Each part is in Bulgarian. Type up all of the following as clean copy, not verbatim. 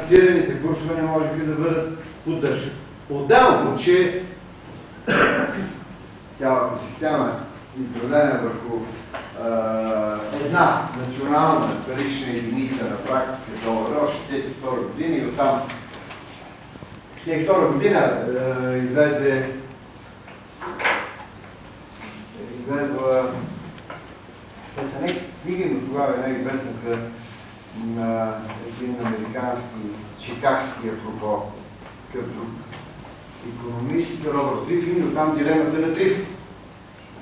ратифицираните курсове не можеха да бъдат поддържани. Отделно, че цялата система изградена върху една национална парична единица на практика долара, още втора година и оттам втора година излезе книги, но тогава е най-известната на един американски, чикагски апропо, такъв друг икономист, Робърт Трифин, но там дилемата на Трифин,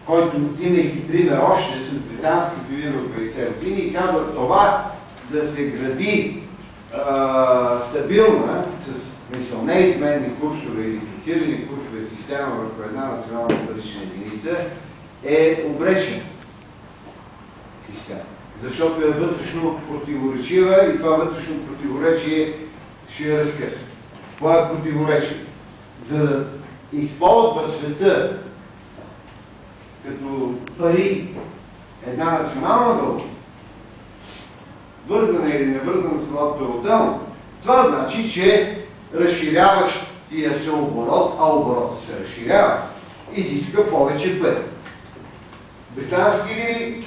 който имайки пример още с британските видове от 50 години и казва това да се гради стабилна с неизменни курсове или фиксирани курсове система върху една национална парична единица е обречена система. Защото е вътрешно противоречива и това вътрешно противоречие ще я разкъсва. Това е противоречие. За да използва света като пари една национална валута, вързана или невързана с валутата отделно, това значи, че разширяващия се оборот, а оборотът се разширява, изиска повече пари. Британски лири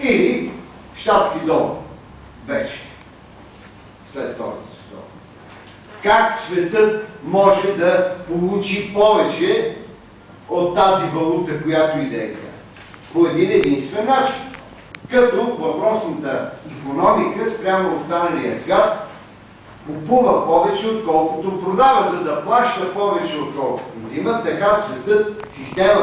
или щатски долар. Вече. След Втората световна. Как светът може да получи повече от тази валута, която и да е тя? По един единствен начин. Като въпросната икономика спрямо останалия свят купува повече, отколкото продава, за да плаща повече, отколкото има, така светът, система